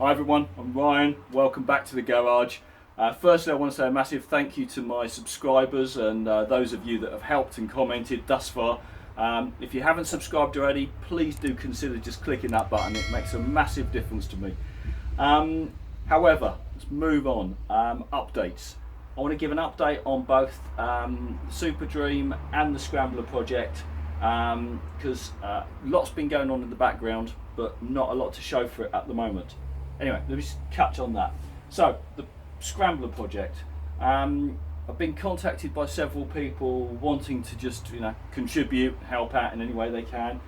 Hi everyone, I'm Ryan. Welcome back to the garage. Firstly, I want to say a massive thank you to my subscribers and those of you that have helped and commented thus far. If you haven't subscribed already, please do consider just clicking that button. It makes a massive difference to me. However, let's move on. Updates. I want to give an update on both Super Dream and the Scrambler Project because lots been going on in the background, but not a lot to show for it at the moment. Anyway, let me just catch on that. So, the Scrambler Project. I've been contacted by several people wanting to just, contribute, help out in any way they can.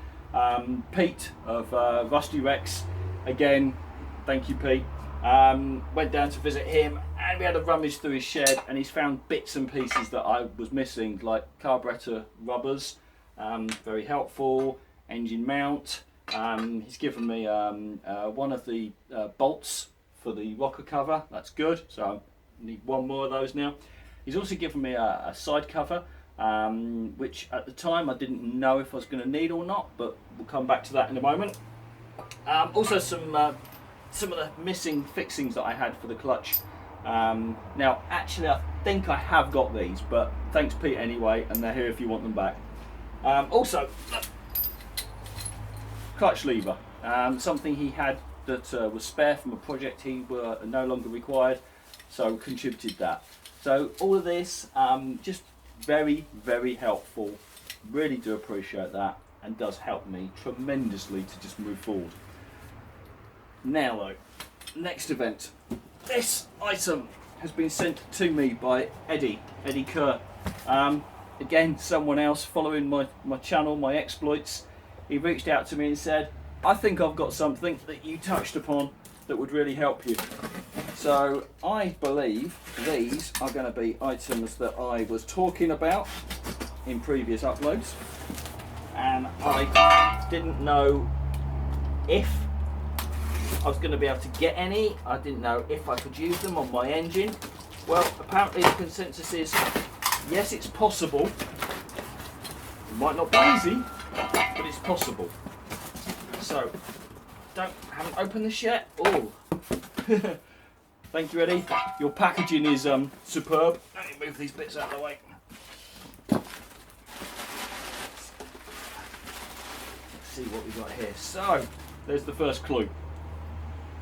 Pete of Rusty Rex, again, thank you Pete. Went down to visit him and we had a rummage through his shed and he's found bits and pieces that I was missing, like carburetor rubbers, very helpful, engine mount. He's given me one of the bolts for the rocker cover, that's good, so I need one more of those now. He's also given me a side cover, which at the time I didn't know if I was going to need or not, but we'll come back to that in a moment. Also some of the missing fixings that I had for the clutch. Now actually I think I have got these, but thanks Pete anyway, and they're here if you want them back. Also, clutch lever, something he had that was spare from a project he were no longer required, so contributed that. So all of this, just very, very helpful. Really do appreciate that and does help me tremendously to just move forward. Now though, next event. This item has been sent to me by Eddie Kerr. Again, someone else following my channel, my exploits. He reached out to me and said, I think I've got something that you touched upon that would really help you. So I believe these are going to be items that I was talking about in previous uploads, and I didn't know if I was going to be able to get any. I didn't know if I could use them on my engine. Well, apparently the consensus is yes, it's possible. It might not be easy, but it's possible. So, haven't opened this yet. Oh, thank you, Eddie. Your packaging is superb. Let me move these bits out of the way. Let's see what we got here. So, there's the first clue.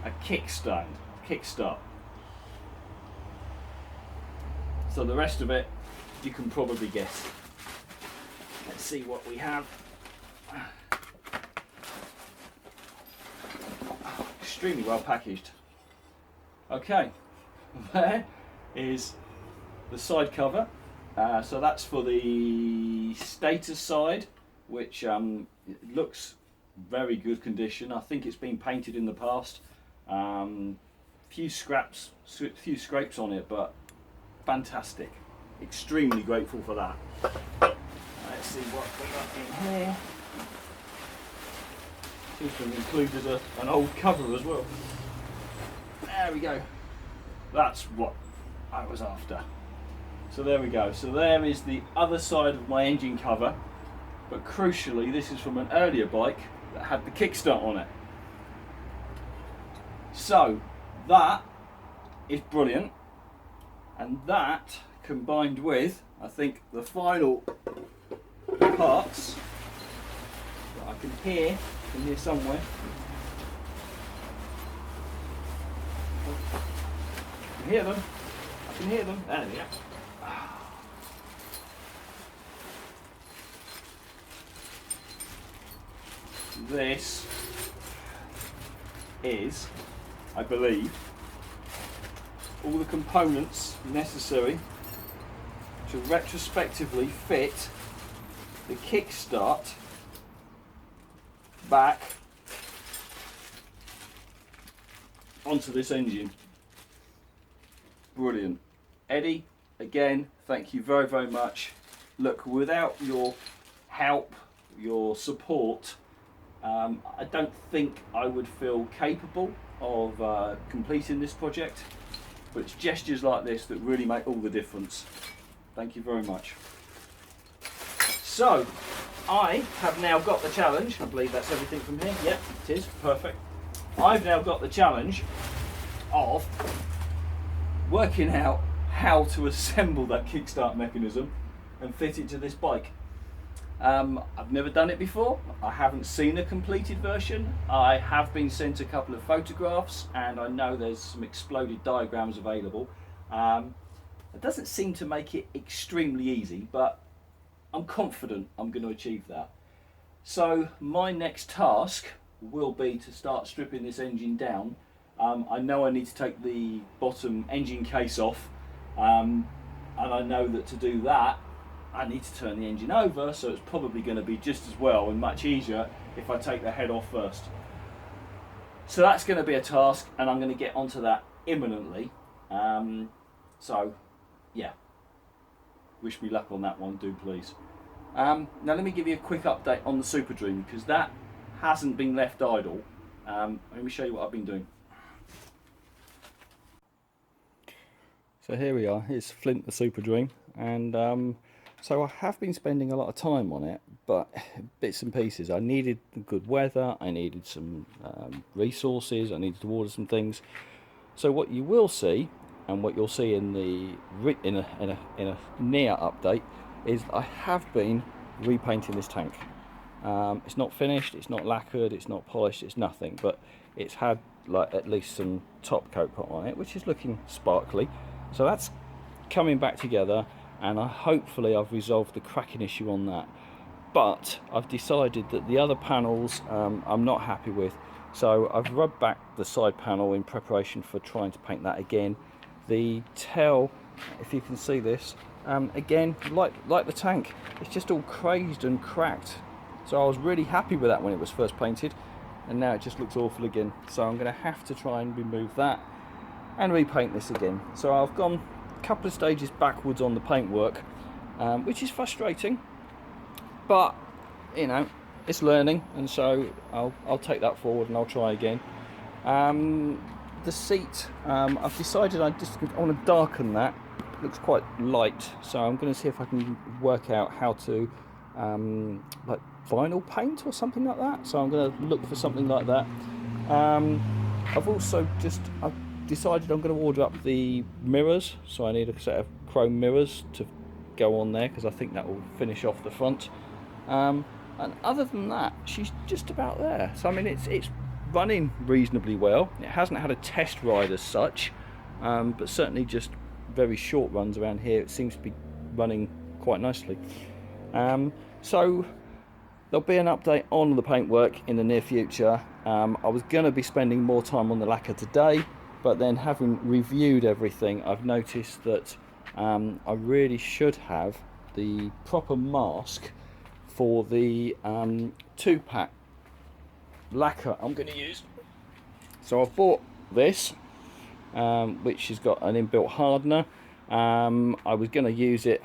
A kickstand, kickstart. So the rest of it, you can probably guess. Let's see what we have. Extremely well packaged. Okay, there is the side cover. So that's for the stator side, which looks very good condition. I think it's been painted in the past. Few scrapes on it, but fantastic. Extremely grateful for that. Let's see what we got in here. Seems to have included an old cover as well. There we go. That's what I was after. So there we go. So there is the other side of my engine cover, but crucially this is from an earlier bike that had the kickstart on it. So that is brilliant, and that combined with, I think, the final parts that I can hear in here somewhere. I can hear them. I can hear them. There we go. This is, I believe, all the components necessary to retrospectively fit the kickstart back onto this engine. Brilliant. Eddie, again, thank you very, very much. Look, without your help, your support, I don't think I would feel capable of completing this project, but it's gestures like this that really make all the difference. Thank you very much. So, I have now got the challenge. I believe that's everything from here. Yep, it is. Perfect. I've now got the challenge of working out how to assemble that kickstart mechanism and fit it to this bike. I've never done it before. I haven't seen a completed version. I have been sent a couple of photographs and I know there's some exploded diagrams available. It doesn't seem to make it extremely easy, but I'm confident I'm going to achieve that. So my next task will be to start stripping this engine down. I know I need to take the bottom engine case off, and I know that to do that I need to turn the engine over, so it's probably going to be just as well and much easier if I take the head off first. So that's going to be a task, and I'm going to get onto that imminently. So yeah, wish me luck on that one, do please. Now let me give you a quick update on the Super Dream, because that hasn't been left idle. Let me show you what I've been doing. So here we are, here's Flint the Super Dream, and so I have been spending a lot of time on it, but bits and pieces. I needed good weather, I needed some resources, I needed to order some things. So what you will see, and what you'll see in a near update, is I have been repainting this tank. It's not finished, it's not lacquered, it's not polished, it's nothing, but it's had like at least some top coat put on it, which is looking sparkly. So that's coming back together, and hopefully I've resolved the cracking issue on that. But I've decided that the other panels I'm not happy with, so I've rubbed back the side panel in preparation for trying to paint that again. The tail, if you can see this, again, like the tank, it's just all crazed and cracked. So I was really happy with that when it was first painted, and now it just looks awful again. So I'm going to have to try and remove that and repaint this again. So I've gone a couple of stages backwards on the paintwork, which is frustrating, but you know, it's learning, and so I'll take that forward and I'll try again. The seat, I've decided I want to darken that. It looks quite light, so I'm going to see if I can work out how to like vinyl paint or something like that. So I'm going to look for something like that. I've decided I'm going to order up the mirrors, so I need a set of chrome mirrors to go on there, because I think that will finish off the front. And other than that, she's just about there. So I mean, it's running reasonably well. It hasn't had a test ride as such, but certainly just very short runs around here. It seems to be running quite nicely. So there'll be an update on the paintwork in the near future. I was going to be spending more time on the lacquer today, but then having reviewed everything, I've noticed that I really should have the proper mask for the 2-pack lacquer I'm going to use. So I've bought this, which has got an inbuilt hardener. I was going to use it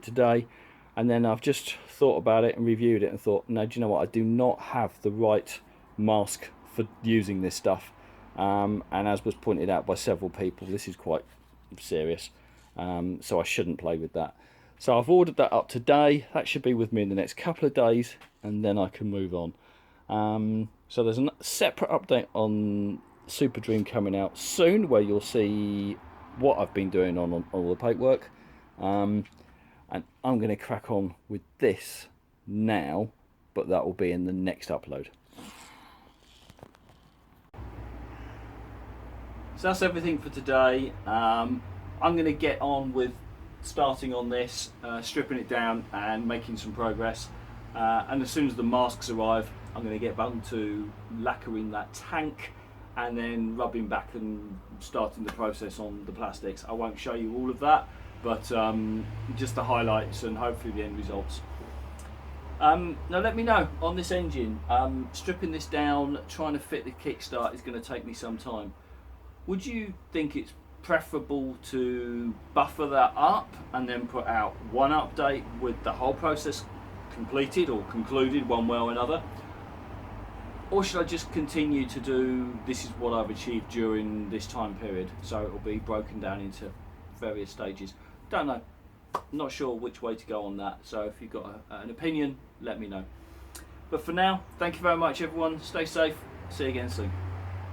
today, and then I've just thought about it and reviewed it and thought, no, do you know what, I do not have the right mask for using this stuff. And as was pointed out by several people, this is quite serious, so I shouldn't play with that. So I've ordered that up today. That should be with me in the next couple of days, and then I can move on. So there's a separate update on Super Dream coming out soon, where you'll see what I've been doing on all the paintwork. And I'm going to crack on with this now, but that will be in the next upload. So that's everything for today. I'm going to get on with starting on this, stripping it down and making some progress. And as soon as the masks arrive, I'm going to get back to lacquering that tank and then rubbing back and starting the process on the plastics. I won't show you all of that, but just the highlights and hopefully the end results. Now let me know on this engine. Stripping this down, trying to fit the kickstart is going to take me some time. Would you think it's preferable to buffer that up and then put out one update with the whole process completed or concluded one way or another? Or should I just continue to do, this is what I've achieved during this time period, so it will be broken down into various stages? Don't know, not sure which way to go on that, so if you've got an opinion, let me know. But for now, thank you very much everyone, stay safe, see you again soon.